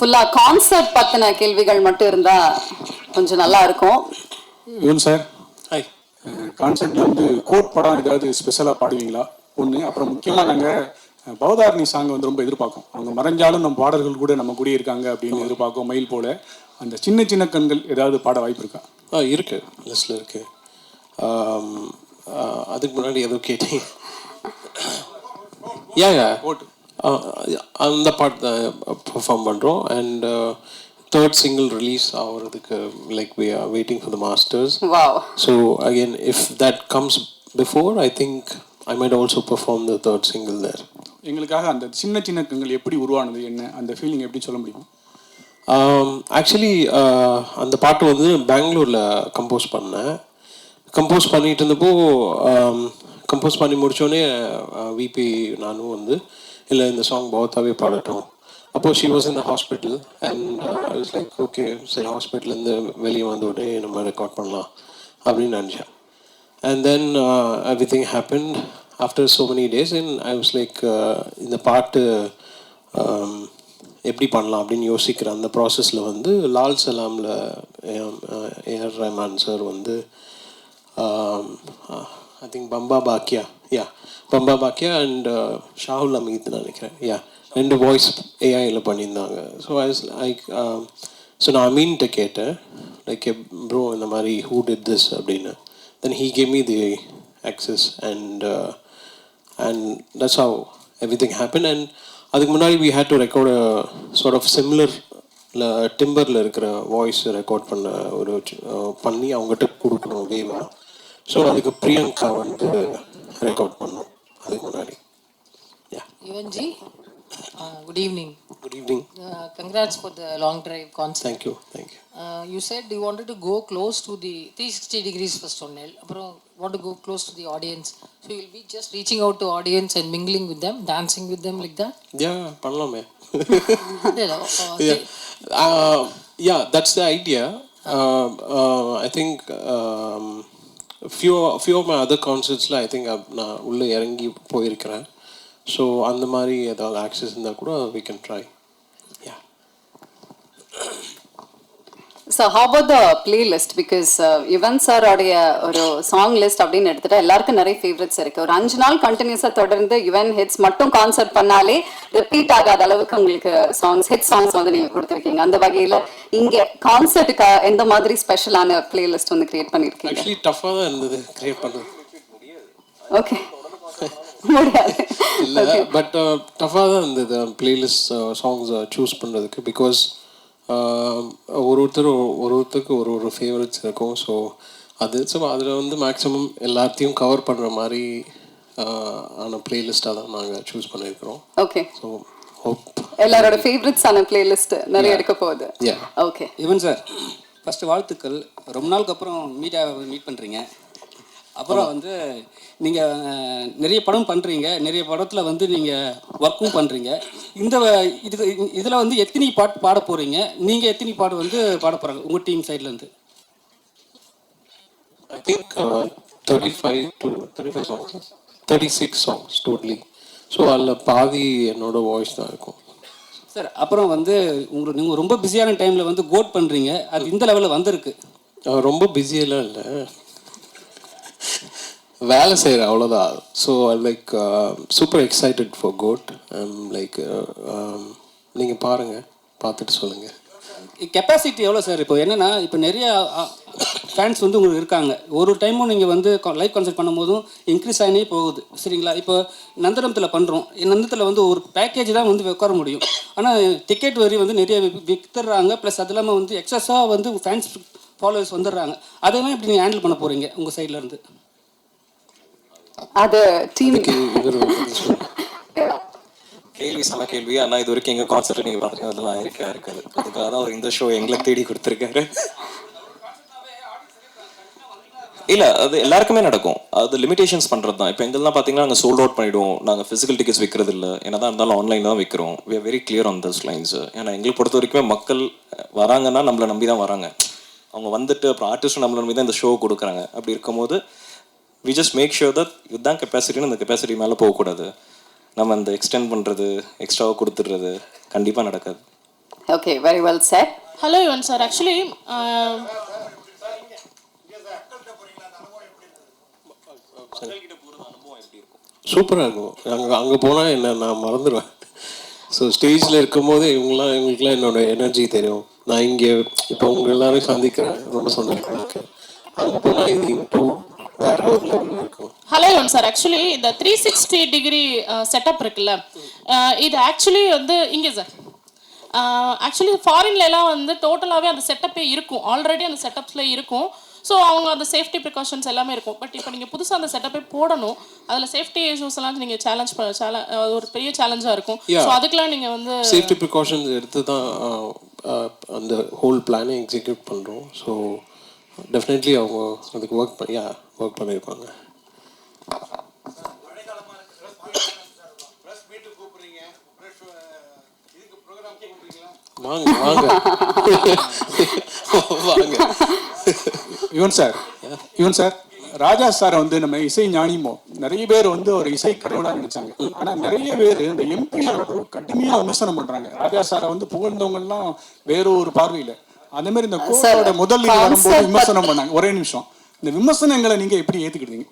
ஃபுல்லா கான்செப்ட் பத்தின கேள்விகள் மட்டும் இருந்தா கொஞ்சம் நல்லா இருக்கும். Yuvan sir, hi. கான்செப்ட்ல வந்து கோட் படம் ஏதாவது ஸ்பெஷலாக பாடுவீங்களா ஒன்று? அப்புறம் முக்கியமாக நாங்கள் பவதாரணி சாங் வந்து ரொம்ப எதிர்பார்க்கும். அவங்க மறைஞ்சாலும் நம்ம பாடல்கள் கூட நம்ம கூடயே இருக்காங்க அப்படின்னு எதிர்பார்க்கும். மயில் போல அந்த சின்ன சின்ன கண்கள் ஏதாவது பாட வாய்ப்பு இருக்கா? இருக்கு, லிஸ்ட்டில் இருக்கு. அதுக்கு முன்னாடி ஏதோ கேட்டீங்க. கோட் அந்த பாட்டு தான் பெர்ஃபார்ம் பண்ணுறோம். அண்ட் தேர்ட் சிங்கிள் ரிலீஸ் ஆகிறதுக்கு like we are waiting for the masters. So again if that comes before I think I might also perform the third single there. எங்களுக்காக அந்த சின்ன சின்ன கண்கள் எப்படி உருவானது, என்ன அந்த ஃபீலிங் எப்படி சொல்ல முடியும்? ஆக்சுவலி அந்த பாட்டு வந்து பெங்களூரில் கம்போஸ் பண்ணேன். கம்போஸ் பண்ணிகிட்டு இருந்தப்போ கம்போஸ் பண்ணி முடித்தோடனே விபி நானும் வந்து இல்லை இந்த சாங் பௌத்தாவே பாடட்டும். அப்போது she was in the hospital and I was like okay சரி ஹாஸ்பிட்டல்லேருந்து வெளியே வந்த உடனே நம்ம ரெக்கார்ட் பண்ணலாம் அப்படின்னு நினச்சேன். And then everything happen after so many days and I was like இந்த பாட்டு எப்படி பண்ணலாம் அப்படின்னு யோசிக்கிற அந்த ப்ராசஸில் வந்து லால் சலாமில் ஏஆர் ரஹ்மான் சார் வந்து I think Bamba Bakya and Shahul Hameed நினைக்கிறேன், ரெண்டு வாய்ஸ் ஏஐயில் பண்ணியிருந்தாங்க. ஸோ ஸோ நான் அமீன்கிட்ட கேட்டேன் லைக் ப்ரோ இந்த மாதிரி ஹூ டிட் திஸ் அப்படின்னு. Then he gave me the access and that's how everything happen. And அதுக்கு முன்னாடி we had to record sort of similar டிம்பரில் இருக்கிற வாய்ஸ் ரெக்கார்ட் பண்ணி அவங்ககிட்ட கொடுக்கணும் வேவா. ஸோ அதுக்கு பிரியங்கா வந்து ரெக்கார்ட் பண்ணோம் அதுக்கு முன்னாடி. Yuvanji, good evening. Good evening. Congrats for the long drive concert. Thank you. You said you wanted to go close to the 360 degrees first onnel. Appo want to go close to the audience. So you'll be just reaching out to audience and mingling with them, dancing with them like that? Yeah, பண்ணலாமே. Yeah, that's the idea. I think few of my other concertsல I think நான் உள்ளே இறங்கி போயிருக்கிறேன். So அந்த மாதிரி ஏதாவது access இருந்தால் கூட we can try. Yeah. So how about the playlist? Because Yuvan sir உடைய ஒரு சாங் லிஸ்ட் அப்படின்னு எடுத்துட்டா எல்லாருக்கும் நிறைய ஃபேவரட்ஸ் இருக்கு. ஒரு 5 நாள் கண்டினியூஸா தொடர்ந்து யுவன் ஹிட்ஸ் மட்டும் கான்சர்ட் பண்ணாலே ரிப்பீட் ஆகாத அளவுக்கு உங்களுக்கு ஹிட் சாங்ஸ் வந்து நீங்க கொடுத்துருக்கீங்க. அந்த வகையில இங்க கான்சர்ட்டுக்கு எந்த மாதிரி ஸ்பெஷலான பிளேலிஸ்ட் வந்து கிரியேட் பண்ணிருக்கீங்க? ஆக்சுவலி டஃப்பாக தான் இருந்தது கிரியேட் பண்ணது. ஓகே முடியாது இல்லை, பட் டஃப்பாக தான் இருந்தது பிளேலிஸ்ட் சாங்ஸ் சூஸ் பண்ணுறதுக்கு. பிகாஸ் ஒருத்தருக்கு ஒரு ஃபேவரட்ஸ் இருக்கும். ஸோ அதில் வந்து மேக்ஸிமம் எல்லாத்தையும் கவர் பண்ணுற மாதிரி ஆன பிளேலிஸ்ட்டாக தான் நாங்கள் சூஸ் பண்ணியிருக்கிறோம். ஓகே, ஸோ ஹோப் எல்லாரோட ஃபேவரட்ஸான பிளேலிஸ்ட் நிறைய இருக்க போகுது. ஓகே யுவன் சார், ஃபஸ்ட்டு வாழ்த்துக்கள். ரொம்ப நாளுக்கு அப்புறம் மீட் பண்ணுறீங்க. அப்புறம் வந்து நீங்கள் நிறைய படம் பண்ணுறீங்க, நிறைய படத்தில் வந்து நீங்கள் ஒர்க்கும் பண்ணுறீங்க. இதில் வந்து எத்தனை பாட்டு பாட போகிறீங்க? நீங்கள் எத்தனை பாட்டு வந்து பாட போகிறாங்க உங்கள் டீம் சைட்லேருந்து? I think 36 songs totally. So அதில் பாதி என்னோட வாய்ஸ் தான் இருக்கும். சார், அப்புறம் வந்து நீங்கள் ரொம்ப பிஸியான டைமில் வந்து கோட் பண்ணுறீங்க. அது இந்த லெவலில் வந்திருக்கு. ரொம்ப பிஸியெல்லாம் இல்லை, வேலை செய்கிறேன் அவ்வளோதான். So like super excited for GOAT. Like நீங்கள் பார்த்துட்டு சொல்லுங்கள். கெப்பாசிட்டி எவ்வளோ சார்? இப்போ என்னென்னா, இப்போ நிறைய ஃபேன்ஸ் வந்து உங்களுக்கு இருக்காங்க. ஒரு டைமும் நீங்கள் வந்து லைவ் கான்சர்ட் பண்ணும்போதும் இன்க்ரீஸ் ஆகினே போகுது, சரிங்களா? இப்போ நந்தனத்தில் பண்ணுறோம். நந்தனத்தில் வந்து ஒரு பேக்கேஜ் தான் வந்து உட்கார முடியும். ஆனால் டிக்கெட் வரி வந்து நிறைய விற்றுறாங்க. ப்ளஸ் அது இல்லாமல் வந்து எக்ஸஸாக வந்து ஃபேன்ஸ் ஃபாலோவர்ஸ் வந்துடுறாங்க. அதெல்லாம் இப்படி நீங்கள் ஹேண்டில் பண்ண போகிறீங்க உங்கள் சைட்லேருந்து? அது டீம் கேள்வி சம கேள்வி. ஆனால் இது வரைக்கும் எங்கள் கான்சர்ட் நீங்கள் பார்த்துருக்கீங்க, அதெல்லாம் இருக்காது. அதுக்காக தான் அவர் இந்த ஷோ எங்களை தேடி கொடுத்துருக்காரு. இல்லை, அது எல்லாருக்குமே நடக்கும். அது லிமிடேஷன்ஸ் பண்ணுறது தான். இப்போ எங்கெல்லாம் பார்த்தீங்கன்னா நாங்கள் சோல்ட் அவுட் பண்ணிவிடுவோம். நாங்கள் ஃபிசிக்கல் டிக்கெட்ஸ் விற்கிறது இல்லை. என்ன தான் இருந்தாலும் ஆன்லைனில் தான் விற்கிறோம். We are very clear on these lines. ஏன்னா எங்களை பொறுத்த வரைக்குமே மக்கள் வராங்கன்னா நம்மளை நம்பி தான் வராங்க. அவங்க வந்துட்டு அப்புறம் ஆர்டிஸ்ட்டும் நம்மளை நம்பி தான் இந்த ஷோ கொடுக்குறாங்க. அப்படி இருக்கும்போது we just make sure that இதுதான் கெப்பாசிட்டின்னு அந்த கெப்பாசிட்டி மேலே போகக்கூடாது. நம்ம அந்த எக்ஸ்டெண்ட் பண்ணுறது, எக்ஸ்ட்ராவாக கொடுத்துடுறது கண்டிப்பாக நடக்காது. Okay, very well said. Hello, Yuvan sir. Actually, சூப்பராக இருக்கும் அங்கே போனால் என்ன நான் மறந்துடுவேன். ஸோ ஸ்டேஜில் இருக்கும்போது இவங்களுக்குலாம் என்னோட எனர்ஜி தெரியும். நான் இங்கே இப்போ உங்க எல்லாரையும் சந்திக்கிறேன், ரொம்ப சந்தோஷமாக இருக்கேன். அங்கே போனால் இது இன்னும் வேற ஒரு லெவலில் இருக்கும். hello, Yuvan sir. Actually, இந்த 360 degree setup இருக்குல்ல, இது ஆக்சுவலி வந்து இங்கே சார் ஆக்சுவலி ஃபாரின்லலாம் வந்து டோட்டலாகவே அந்த செட்டப்பே இருக்கும், ஆல்ரெடி அந்த செட்டப்ஸில் இருக்கும். ஸோ அவங்க அந்த சேஃப்டி ப்ரிகாஷன்ஸ் எல்லாமே இருக்கும். பட் இப்போ நீங்கள் புதுசாக அந்த செட்டப்பே போடணும், அதில் சேஃப்டி இஷ்யூஸ் எல்லாம் நீங்கள் ஒரு பெரிய சேலஞ்சாக இருக்கும். ஸோ அதுக்கெலாம் நீங்கள் வந்து சேஃப்டி ப்ரிகாஷன்ஸ் எடுத்து தான் அந்த ஹோல் பிளானை எக்ஸிக்யூட் பண்ணுறோம். ஸோ டெஃபினெட்லி அவங்க அதுக்கு ஒர்க் பண்ணியிருப்பாங்க. வாங்க வாங்க வாங்க. யுவன் சார் ராஜா சார் வந்து நம்ம இசை ஞானிமோ நிறைய பேர் வந்து ஒரு இசை கடவுளா நினைச்சாங்க. ஆனா நிறைய பேர் இந்த எம்பி கடுமையா விமர்சனம் பண்றாங்க. ராஜா சாரை வந்து புகழ்ந்தவங்க எல்லாம் வேற ஒரு பார்வையில, அதே மாதிரி இந்த கோட்டோட முதல் வரும்போது விமர்சனம் பண்ணாங்க. ஒரே நிமிஷம், இந்த விமர்சனங்களை நீங்க எப்படி ஏத்துக்கிட்டீங்க?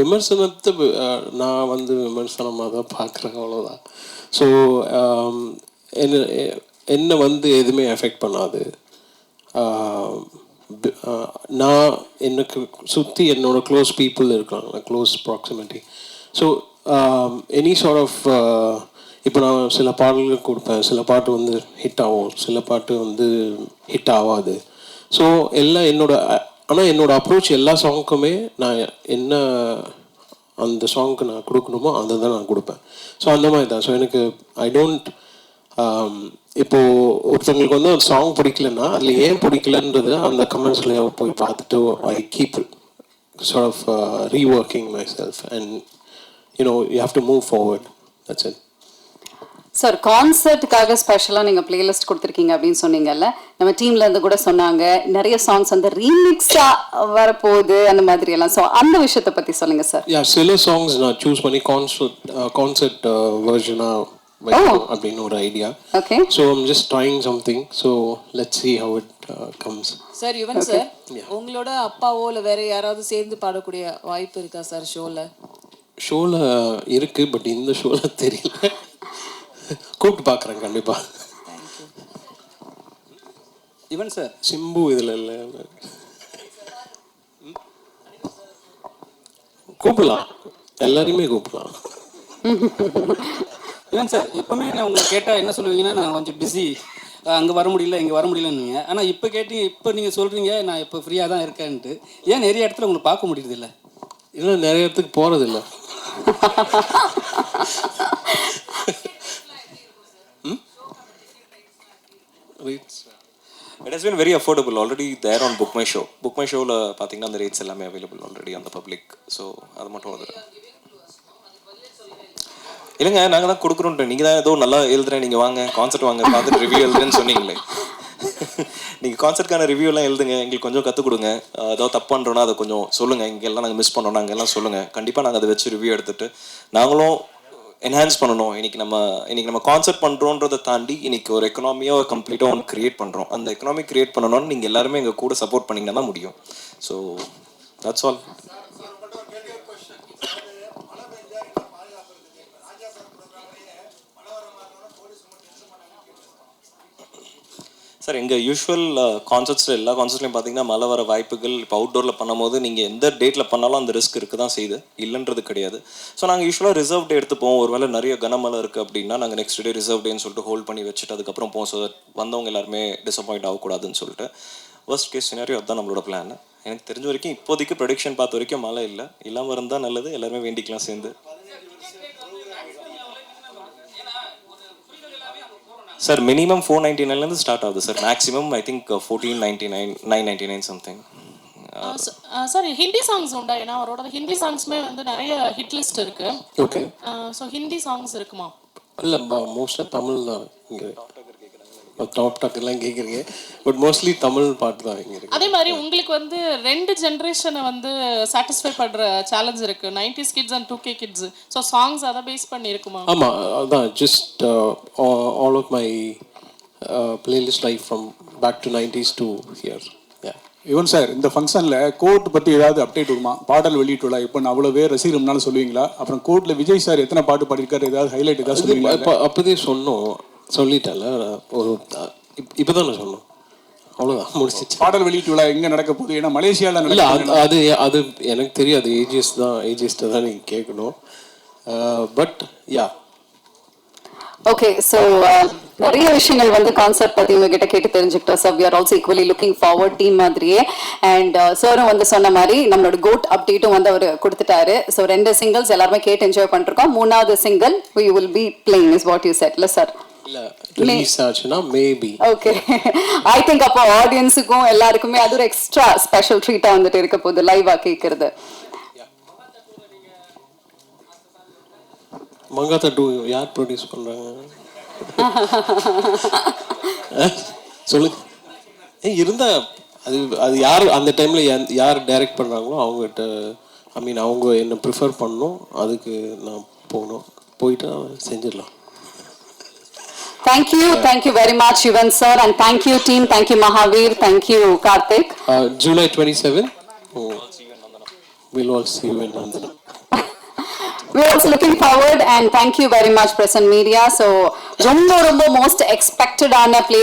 விமர்சனத்தை நான் வந்து விமர்சனமாக தான் பார்க்குறேன், அவ்வளோதான். ஸோ என்ன வந்து எதுவுமே எஃபெக்ட் பண்ணாது. நான் எனக்கு சுற்றி என்னோட க்ளோஸ் பீப்புள் இருக்காங்க, close proximity. So any sort of இப்போ நான் சில பாடல்கள் கொடுப்பேன், சில பாட்டு வந்து ஹிட் ஆகும், சில பாட்டு வந்து ஹிட் ஆகாது. ஸோ எல்லாம் ஆனால் என்னோட அப்ரோச் எல்லா சாங்குக்குமே நான் என்ன அந்த சாங்க்கு நான் கொடுக்கணுமோ அதை தான் நான் கொடுப்பேன். ஸோ அந்த மாதிரி தான். ஸோ எனக்கு ஐ டோன்ட் இப்போது ஒருத்தவங்களுக்கு வந்து அந்த சாங் பிடிக்கலன்னா அதில் ஏன் பிடிக்கலன்றது அந்த கமெண்ட்ஸில் போய் பார்த்துட்டு I keep sort of reworking my self and you have to move forward. That's it. Sir கான்சர்ட்டுக்காக ஸ்பெஷலாக நீங்கள் பிளேலிஸ்ட் கொடுத்துருக்கீங்க அப்படின்னு சொன்னீங்கல்ல, நம்ம டீம்ல இருந்து கூட சொன்னாங்க நிறைய சாங்ஸ் வந்து ரீமிக்ஸாக வரப்போகுது அந்த மாதிரி எல்லாம். ஸோ அந்த விஷயத்தை பற்றி சொல்லுங்கள் சார். சில சாங்ஸ் நான் சூஸ் பண்ணி கான்சர்ட் வெர்ஷனாக அப்படின்னு ஒரு idea. Okay. So I'm just trying something. So let's see how it comes. Sir Yuvan sir, உங்களோட அப்பாவோ இல்லை வேற யாராவது சேர்ந்து பாடக்கூடிய வாய்ப்பு இருக்கா சார் ஷோவில் இருக்குது, பட் இந்த ஷோவில் தெரியல. கூப்பிட்டு பார்க்குறேன் கண்டிப்பாக. யுவன் சார் சிம்பு இதில் இல்லை, கூப்பிடலாம், எல்லாரையுமே கூப்பிடலாம். யுவன் சார் எப்பவுமே நான் உங்களை கேட்டால் என்ன சொல்லுவீங்கன்னா, நான் கொஞ்சம் பிஸி, அங்கே வர முடியல இங்கே வர முடியலன்னு. ஆனால் இப்போ இப்போ நீங்கள் சொல்கிறீங்க நான் இப்போ ஃப்ரீயாக தான் இருக்கேன்ட்டு. ஏன் நிறைய இடத்துல உங்களை பார்க்க முடியுது இல்லை? இல்லை, நிறைய இடத்துக்கு போகிறதில்ல. It has been very affordable already there on Book My Show. Book My Showல பார்த்தீங்கன்னா அந்த ரேட்ஸ் எல்லாமே அவைலபிள் ஆல்ரெடி அந்த பப்ளிக். ஸோ அது மட்டும் அது இல்லைங்க, நாங்கள் தான் கொடுக்குறோன்ட்டு. நீங்கள் தான் ஏதோ நல்லா எழுதுறேன், நீங்கள் வாங்க கான்சர்ட் வாங்க பார்த்துட்டு ரிவ்யூ எழுதுறேன்னு சொன்னீங்களே. நீங்கள் கான்சர்ட்கான ரிவ்யூலாம் எழுதுங்க, எங்களுக்கு கொஞ்சம் கற்றுக் கொடுங்க. ஏதாவது தப்பு பண்ணுறோன்னா அதை கொஞ்சம் சொல்லுங்கள், இங்கெல்லாம் நாங்கள் மிஸ் பண்ணோம் நாங்கள் எல்லாம் சொல்லுங்கள். கண்டிப்பாக நாங்கள் அதை வச்சு ரிவ்யூ எடுத்துகிட்டு நாங்களும் என்ஹான்ஸ் பண்ணணும். இன்னைக்கு நம்ம கான்செப்ட் பண்ணுறோன்றதை தாண்டி இன்னைக்கு ஒரு எக்கனாமியாக கம்ப்ளீட்டாக ஒன்று கிரியேட் பண்ணுறோம். அந்த எக்கனாமி கிரியேட் பண்ணணும்னு நீங்கள் எல்லாருமே எங்கள் கூட சப்போர்ட் பண்ணிங்கன்னா தான் முடியும். So that's all. சார் எங்கள் யூஸ்வல் கான்சர்ட்ஸில் எல்லா கான்சர்ட்லையும் பார்த்தீங்கன்னா மழை வர வாய்ப்புகள். இப்போ அவுட்டோரில் பண்ணும்போது நீங்கள் எந்த டேட்டில் பண்ணாலும் அந்த ரிஸ்க் இருக்க தான் செய்யுது, இல்லைன்றது கிடையாது. ஸோ நாங்கள் யூஸ்வலாக ரிசர்வ் டே எடுத்துப்போம். ஒரு வேளை நிறைய கனமழை இருக்குது அப்படின்னா நாங்கள் நெக்ஸ்ட் டே ரிசர்வ் டேன்னு சொல்லிட்டு ஹோல்ட் பண்ணி வச்சுட்டு அதுக்கப்புறம் போவோம். ஸோ வந்தவங்க எல்லாருமே டிசப்பாயிண்ட் ஆகக்கூடாதுன்னு சொல்லிட்டு வர்ஸ்ட் கேஸ் சினாரியோ அதுதான் நம்மளோட பிளான். எனக்கு தெரிஞ்ச வரைக்கும் இப்போதைக்கு ப்ரொடிக்ஷன் பார்த்த வரைக்கும் மழை இல்லை, இல்லாமல் இருந்தால் நல்லது. எல்லாருமே வேண்டிக்கலாம் சேர்ந்து. சார் மினிமம் 499 ஸ்டார்ட் ஆகுது sir. Maximum I think 1499 999 something. Sir Hindi songs உண்டா? ஏன்னா அவரோட ஹிந்தி சாங்ஸ்மே வந்து நிறைய ஹிட் லிஸ்ட் இருக்கு. ஓகே. ஸோ ஹிந்தி சாங்ஸ் இருக்குமா? இல்லை, மோஸ்ட்டாக தமிழ் தான் இங்கே. டாப் டாக்கெல்லாம் கேட்குறீங்க, பட் மோஸ்ட்லி தமிழ் பாட்டு தான் இங்கே இருக்கு. அதே மாதிரி உங்களுக்கு வந்து 2 ஜென்ரேஷனை வந்து சாட்டிஸ்ஃபை பண்ணுற சேலஞ்ச் இருக்கு, 90s kids and 2K kids. So songs அதை பேஸ் பண்ணி இருக்குமா? ஆமாம், அதுதான் just all of my playlist like from back to 90s to here. Yeah. Yuvan sir இந்த ஃபங்க்ஷனில் கோர்ட் பற்றி ஏதாவது அப்டேட் வருமா? பாடல் வெளியிட்டுள்ள இப்போ நான் அவ்வளோ பேர் ரசிகர்னாலும் சொல்லுவீங்களா? அப்புறம் கோர்ட்டில் விஜய் சார் எத்தனை பாட்டு பாடியிருக்காரு, ஏதாவது ஹைலைட் ஏதாவது சொல்லுவீங்களா? இப்போ அப்போதே சொன்னோம், சொல்லிட்டேன்ல ஒரு இப்போ தான் நான் சொன்னோம், அவ்வளோதான் முடிச்சிச்சு. பாடல் வெளியீட்டு விழா எங்கே நடக்க போகுது? ஏன்னா மலேசியாவில் இல்லை அது எனக்கு தெரியாது, ஏஜிஎஸ்ட்டு தான் நீங்கள் கேட்கணும். பட் யா ஓகே, ஸோ நிறைய விஷயங்கள் வந்து கான்செப்ட் பற்றி உங்ககிட்ட கேட்டு தெரிஞ்சுக்கிட்டோம். So we are also equally looking forward team மாதிரியே. அண்ட் சாரும் வந்து சொன்ன மாதிரி நம்மளோட கோட் அப்டேட்டும் வந்து அவர் கொடுத்துட்டாரு. ஸோ 2 சிங்கிள்ஸ் எல்லாருமே கேட்டு என்ஜாய் பண்ணிருக்கோம். 3வது single we will be playing is what you said, இல்ல சார்? இல்லை ரிலீஸ் ஆச்சுன்னா மேபி. ஓகே, ஐ திங்க் அப்போ ஆடியன்ஸுக்கும் எல்லாருக்குமே அது ஒரு எக்ஸ்ட்ரா ஸ்பெஷல் ட்ரீட்டாக வந்துட்டு இருக்க போகுது லைவாக கேட்கறது. மங்காத்தா 2 யார் ப்ரொடியூஸ் பண்ணுறாங்க சொல்லுங்க. இருந்தா அது யார் அந்த டைமில் யார் டைரக்ட் பண்ணுறாங்களோ அவங்ககிட்ட, ஐ மீன் அவங்க என்ன ப்ரிஃபர் பண்ணணும், அதுக்கு நான் போயிட்டு செஞ்சிடலாம். Thank you very much, Yuvan sir, and thank you team, thank you Mahavir, thank you Karthik. July 27th, we'll all see you in London. We're also looking forward and thank you very much press and media. So ரொம்ப most expected ஆன play